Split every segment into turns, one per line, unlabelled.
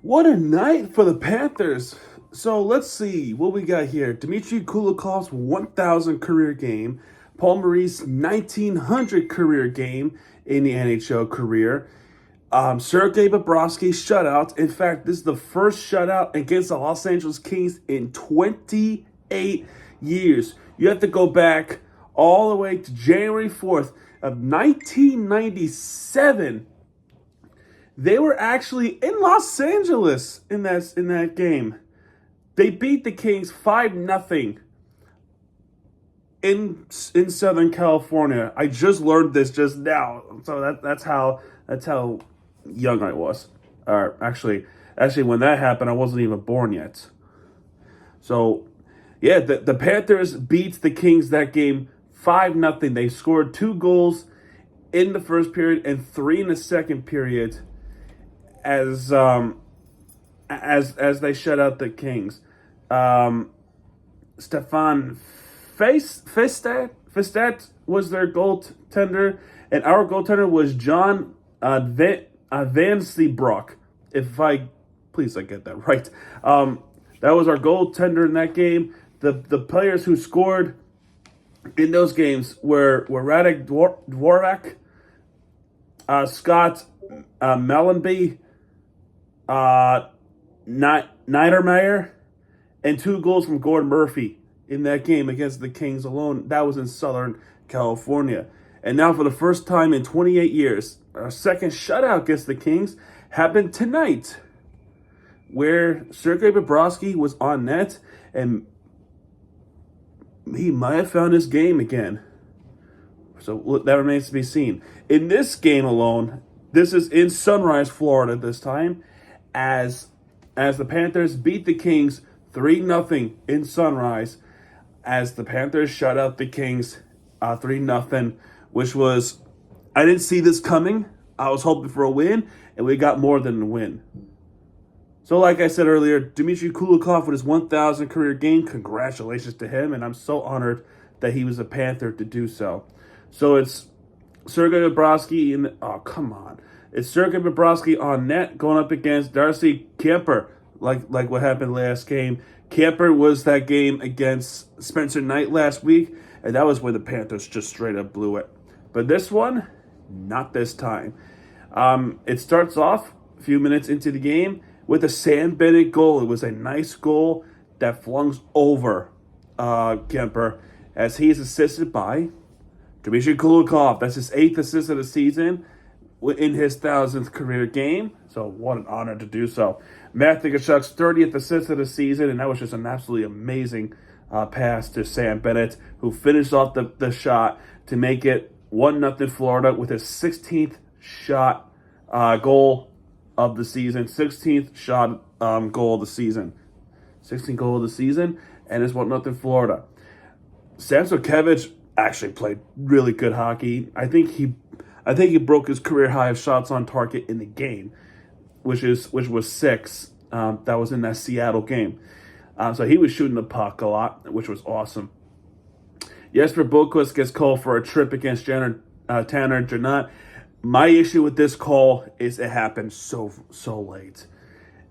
What a night for the Panthers. So let's see what we got here. Dmitry Kulikov's 1,000 career game, Paul Maurice's 1,900 career game in the NHL career, Sergei Bobrovsky's shutout. In fact, this is the first shutout against the Los Angeles Kings in 28 years. You have to go back all the way to January 4th of 1997. They were actually in Los Angeles in that game. They beat the Kings 5-0 in Southern California. I just learned this just now, so that's how young I was. Or actually, when that happened, I wasn't even born yet. So, yeah, the Panthers beat the Kings that game 5-0. They scored 2 goals in the first period and 3 in the second period. As they shut out the Kings, Stefan Fistat was their goaltender, and our goaltender was John Vansebrock. If I get that right. That was our goaltender in that game. The players who scored in those games were Radek Dvorak, Scott Mellenby, Niedermeyer, and 2 goals from Gordon Murphy in that game against the Kings alone. That was in Southern California. And now for the first time in 28 years, our second shutout against the Kings happened tonight, where Sergei Bobrovsky was on net, and he might have found his game again. So that remains to be seen. In this game alone, this is in Sunrise, Florida this time, as the Panthers beat the Kings 3-0 in Sunrise, as the Panthers shut out the Kings 3-0, which was, I didn't see this coming. I was hoping for a win, and we got more than a win. So like I said earlier, Dmitry Kulikov with his 1,000 career game, congratulations to him, and I'm so honored that he was a Panther to do so. So it's Sergei Bobrovsky It's Sergei Bobrovsky on net going up against Darcy Kuemper, like what happened last game. Kuemper was that game against Spencer Knight last week, and that was where the Panthers just straight up blew it. But this one, not this time. It starts off a few minutes into the game with a Sam Bennett goal. It was a nice goal that flung over Kuemper, as he is assisted by Dmitry Kulikov. That's his 8th assist of the season in his 1,000th career game. So what an honor to do so. Matthew Tkachuk's 30th assist of the season, and that was just an absolutely amazing pass to Sam Bennett, who finished off the shot to make it 1-0 Florida with his 16th shot goal of the season. 16th shot goal of the season. 16th goal of the season, and it's 1-0 Florida. Samsonov actually played really good hockey. I think he broke his career high of shots on target in the game, which was 6. That was in that Seattle game. So he was shooting the puck a lot, which was awesome. Jesper Boquist gets called for a trip against Tanner Janot. My issue with this call is it happened so late.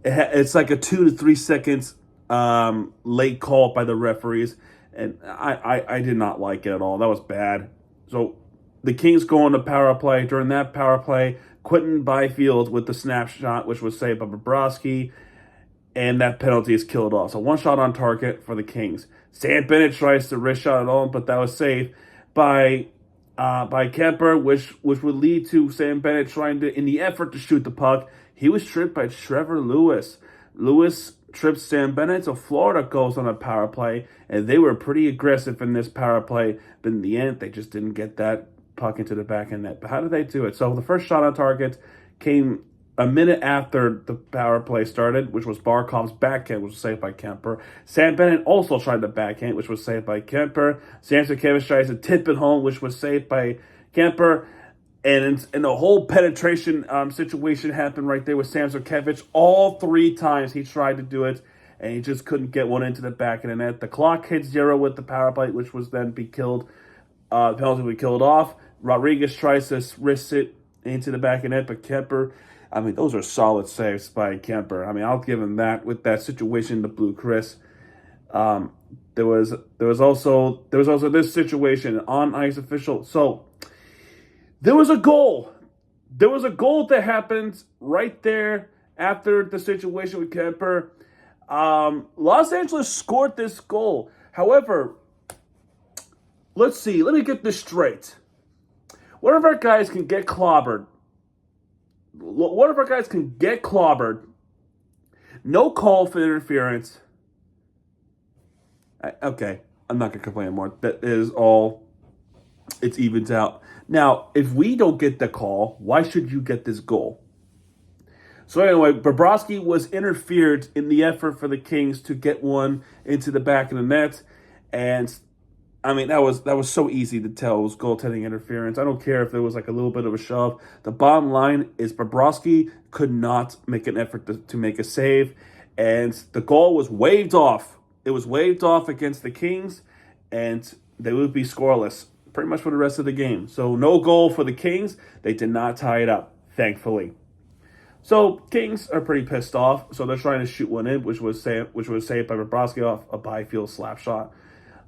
It's like a 2 to 3 seconds late call by the referees, and I did not like it at all. That was bad. So the Kings go on to power play. During that power play, Quentin Byfield with the snapshot, which was saved by Bobrovsky, and that penalty is killed off. So 1 shot on target for the Kings. Sam Bennett tries to wrist shot it on, but that was saved by Kuemper, which would lead to Sam Bennett trying to, in the effort to shoot the puck, he was tripped by Trevor Lewis. Lewis trips Sam Bennett, so Florida goes on a power play, and they were pretty aggressive in this power play, but in the end, they just didn't get that puck into the back of net. But how did they do it? So the first shot on target came a minute after the power play started, which was Barkov's backhand, which was saved by Kuemper. Sam Bennett also tried the backhand, which was saved by Kuemper. Samsonov tries to tip it home, which was saved by Kuemper. And the whole penetration situation happened right there with Samsonov. All 3 times he tried to do it, and he just couldn't get one into the back of the net. The clock hit 0 with the power play, which was then be killed. The penalty would be killed off. Rodriguez tries to wrist it into the back of net, but Kuemper I mean, those are solid saves by Kemper. I mean, I'll give him that with that situation, the blue Chris. Um, there was also this situation on ice official. So there was a goal. There was a goal that happened right there after the situation with Kemper. Los Angeles scored this goal. However, let's see. Let me get this straight. One of our guys can get clobbered. No call for interference. Okay, I'm not going to complain anymore. That is all. It's evens out. Now, if we don't get the call, why should you get this goal? So anyway, Bobrovsky was interfered in the effort for the Kings to get one into the back of the net. And, I mean, that was so easy to tell it was goaltending interference. I don't care if there was like a little bit of a shove. The bottom line is Bobrovsky could not make an effort to make a save. And the goal was waved off. It was waved off against the Kings, and they would be scoreless pretty much for the rest of the game. So no goal for the Kings. They did not tie it up, thankfully. So Kings are pretty pissed off. So they're trying to shoot one in, which was saved by Bobrovsky off a Byfield slap shot.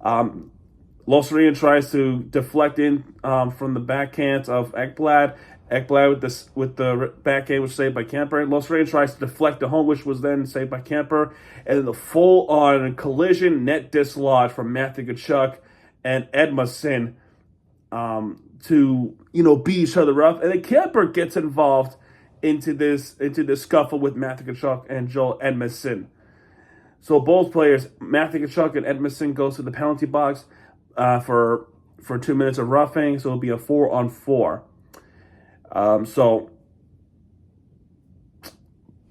Lotharian tries to deflect in from the backhand of Ekblad. Ekblad with the backhand was saved by Kemper. Lotharian tries to deflect the home, which was then saved by Kemper. And then the full-on collision net dislodge from Matthew Tkachuk and Edmundson to beat each other up. And then Kemper gets involved into this scuffle with Matthew Tkachuk and Joel Edmundson. So both players, Matthew Tkachuk and Edmundson, goes to the penalty box for 2 minutes of roughing. So it'll be a 4-on-4. So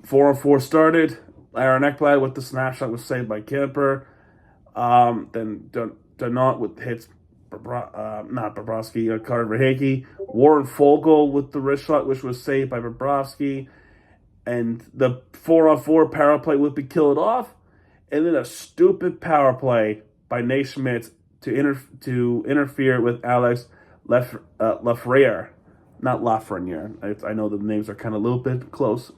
4-on-4 started. Aaron Ekblad with the snapshot was saved by Kemper. Then Donat with hits, not Bobrovsky, Carter Verhaeghe. Warren Foegele with the wrist shot, which was saved by Bobrovsky. And the 4-on-4 power play would be killed off. And then a stupid power play by Nate Schmidt to interfere with Alex Lafreniere. Not Lafreniere. I know the names are kind of a little bit close.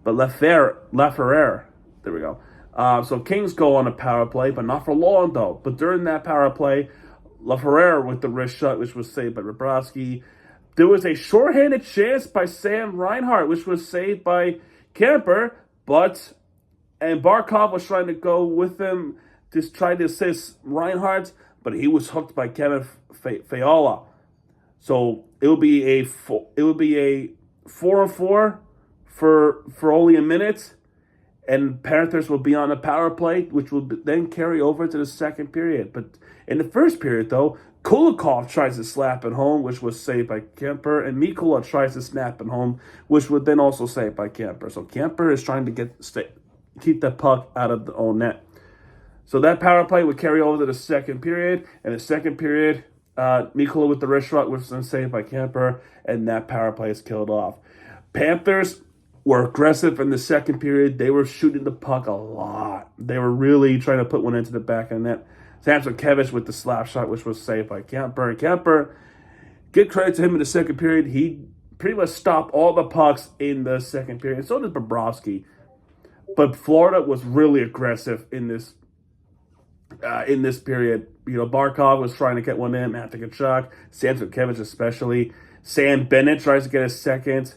But Lafreniere. There we go. So Kings go on a power play, but not for long, though. But during that power play, Lafreniere with the wrist shot, which was saved by Bobrovsky. There was a shorthanded chance by Sam Reinhart, which was saved by Kemper, and Barkov was trying to go with him to try to assist Reinhart, but he was hooked by Kevin Fiala. So it will be a 4-on-4 for only a minute, and Panthers will be on a power play, which will then carry over to the second period. But in the first period, though, Kulikov tries to slap it home, which was saved by Kemper, and Mikula tries to snap it home, which would then also saved by Kemper. So Kemper is trying to keep the puck out of the own net. So that power play would carry over to the second period. In the second period, Mikula with the wrist shot was then saved by Kemper, and that power play is killed off. Panthers were aggressive in the second period. They were shooting the puck a lot. They were really trying to put one into the back of the net. Samsonkiewicz with the slap shot, which was saved by Kemper. And Kemper, give credit to him in the second period. He pretty much stopped all the pucks in the second period. So did Bobrovsky. But Florida was really aggressive in this period. Barkov was trying to get one in. Matthew Tkachuk, Samsonkiewicz especially. Sam Bennett tries to get a second.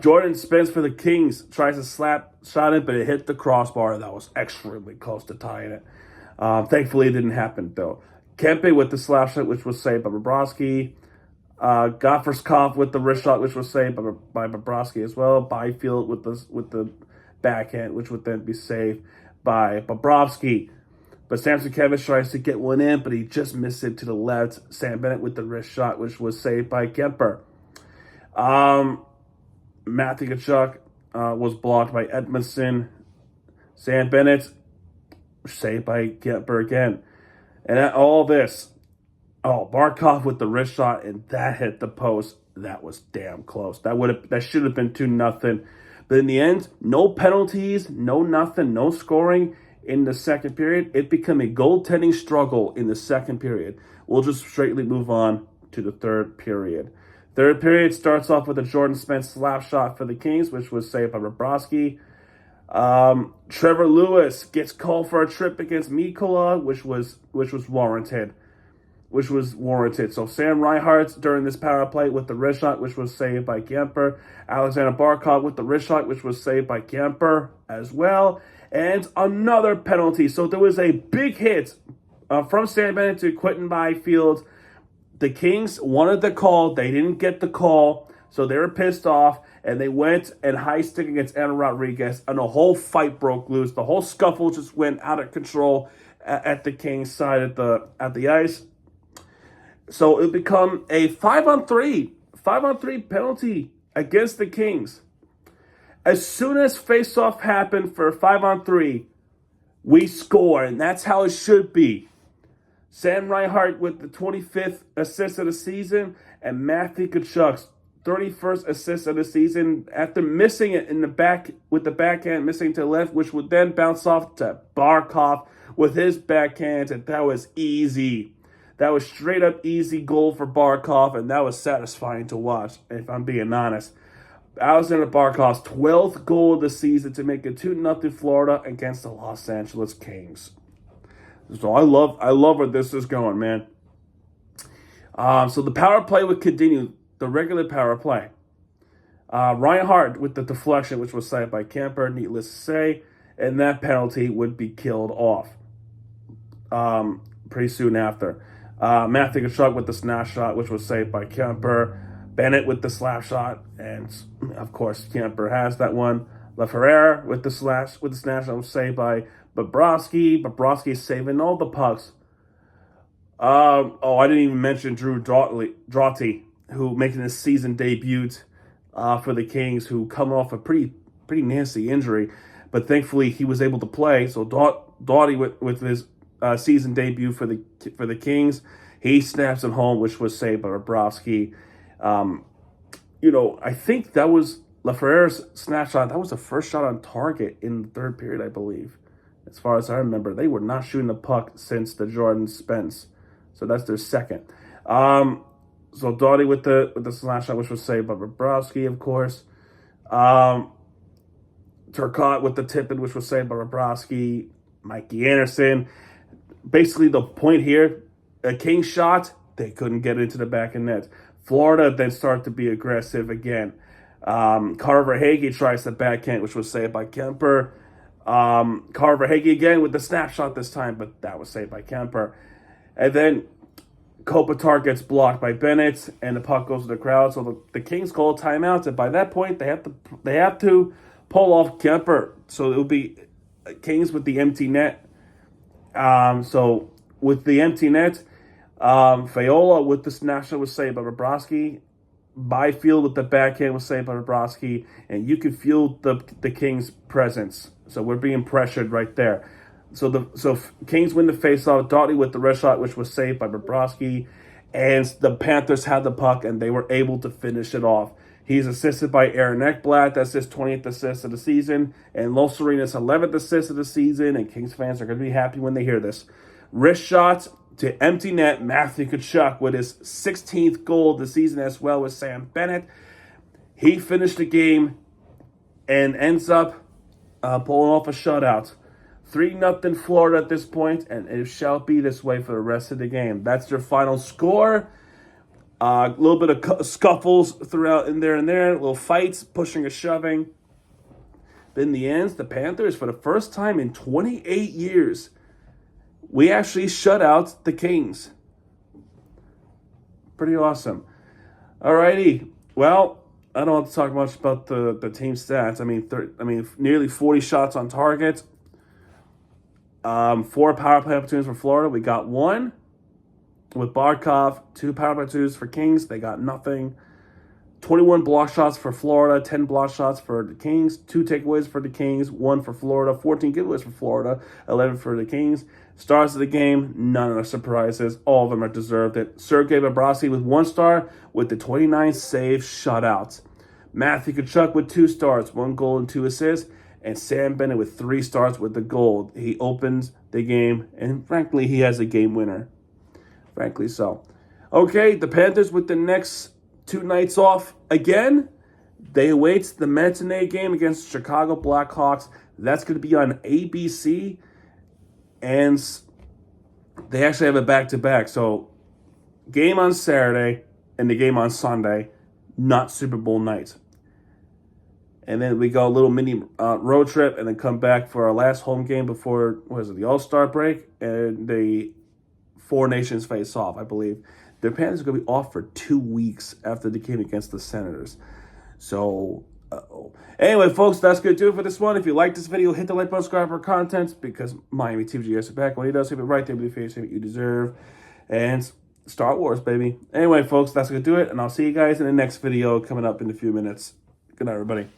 Jordan Spence for the Kings tries to slap shot it, but it hit the crossbar. That was extremely close to tying it. Thankfully, it didn't happen, though. Kempe with the slap shot, which was saved by Bobrovsky. Gafferskopf with the wrist shot, which was saved by Bobrovsky as well. Byfield with the backhand, which would then be saved by Bobrovsky. But Samsonkiewicz tries to get one in, but he just missed it to the left. Sam Bennett with the wrist shot, which was saved by Kemper. Matthew Tkachuk was blocked by Edmundson. Sam Bennett saved by Kemper again. And all this, Barkov with the wrist shot, and that hit the post. That was damn close. That should have been 2-0. But in the end, no penalties, no nothing, no scoring in the second period. It became a goaltending struggle in the second period. We'll just straightly move on to the third period. Third period starts off with a Jordan Spence slap shot for the Kings, which was saved by Bobrovsky. Trevor Lewis gets called for a trip against Mikola, which was warranted. So Sam Reinhart during this power play with the wrist shot, which was saved by Kemper. Alexander Barkov with the wrist shot, which was saved by Kemper as well. And another penalty. So there was a big hit from Sam Bennett to Quinton Byfield. The Kings wanted the call. They didn't get the call. So they were pissed off. And they went and high stick against Aaron Rodriguez. And a whole fight broke loose. The whole scuffle just went out of control at the Kings side at the ice. So it become a 5-on-3 penalty against the Kings. As soon as face-off happened for 5-on-3, we score, and that's how it should be. Sam Reinhart with the 25th assist of the season, and Matthew Tkachuk's 31st assist of the season after missing it in the back with the backhand, missing to the left, which would then bounce off to Barkov with his backhand, and that was easy. That was straight up easy goal for Barkov, and that was satisfying to watch, if I'm being honest. Alexander Barkov's 12th goal of the season to make it 2-0 Florida against the Los Angeles Kings. So I love where this is going, man. So the power play would continue, the regular power play. Reinhart with the deflection, which was saved by Kemper, needless to say, and that penalty would be killed off pretty soon after. Matthew Tkachuk with the snap shot, which was saved by Kemper. Bennett with the slap shot, and of course Kemper has that one. LaFerrere with the snap shot was saved by Bobrovsky. Bobrovsky saving all the pucks. I didn't even mention Drew Doughty, who making his season debut for the Kings, who come off a pretty nasty injury, but thankfully he was able to play. So Doughty with his season debut for the Kings, he snaps it home, which was saved by Bobrovsky. I think that was LaFerrere's snapshot. That was the first shot on target in the third period, I believe. As far as I remember, they were not shooting the puck since the Jordan Spence. So that's their second. So Doughty with the slash shot, which was saved by Bobrovsky, of course. Turcotte with the tip-in, which was saved by Bobrovsky. Mikey Anderson. Basically, the point here, a King shot, they couldn't get into the back of net. Florida then started to be aggressive again. Carver Hagee tries the backhand, which was saved by Kemper. Carver Hagee again with the snapshot this time, but that was saved by Kemper. And then Kopitar gets blocked by Bennett, and the puck goes to the crowd. So the Kings call timeouts, and by that point, they have to pull off Kemper. So it will be Kings with the empty net. So with the empty net, Faola with the snapshot was saved by Bobrovsky. Byfield with the backhand was saved by Bobrovsky, and you can feel the Kings' presence. So we're being pressured right there. So Kings win the faceoff. Doughty with the wrist shot, which was saved by Bobrovsky, and the Panthers had the puck, and they were able to finish it off. He's assisted by Aaron Ekblad. That's his 20th assist of the season, and Los Serena's 11th assist of the season, and Kings fans are going to be happy when they hear this. Wrist shot to empty net, Matthew Tkachuk with his 16th goal of the season, as well with Sam Bennett. He finished the game and ends up pulling off a shutout. 3-0 Florida at this point, and it shall be this way for the rest of the game. That's their final score. A little bit of scuffles throughout in there and there, little fights, pushing and shoving. But in the end, the Panthers, for the first time in 28 years, we actually shut out the Kings. Pretty awesome. Alrighty. Well, I don't want to talk much about the team stats. I mean, nearly 40 shots on target. 4 power play opportunities for Florida. We got 1 with Barkov. 2 power play opportunities for Kings. They got nothing. 21 block shots for Florida. 10 block shots for the Kings. 2 takeaways for the Kings. 1 for Florida. 14 giveaways for Florida. 11 for the Kings. Stars of the game, none of the surprises. All of them are deserved it. Sergei Bobrovsky with 1 star with the 29 save shutout. Matthew Tkachuk with 2 stars, 1 goal and 2 assists. And Sam Bennett with 3 stars with the goal. He opens the game, and frankly, he has a game winner. Frankly so. Okay, the Panthers with the next 2 nights off again. They await the matinee game against the Chicago Blackhawks. That's going to be on ABC. And they actually have a back-to-back. So, game on Saturday and the game on Sunday, not Super Bowl night. And then we go a little mini road trip and then come back for our last home game before, the All-Star break? And the Four Nations face off, I believe. The Panthers are going to be off for 2 weeks after the game against the Senators. So, anyway, folks, that's going to do it for this one. If you like this video, hit the like button, subscribe for content, because Miami TVGS are back. When he does, keep it right there with your face, you deserve. And Star Wars, baby. Anyway, folks, that's going to do it. And I'll see you guys in the next video coming up in a few minutes. Good night, everybody.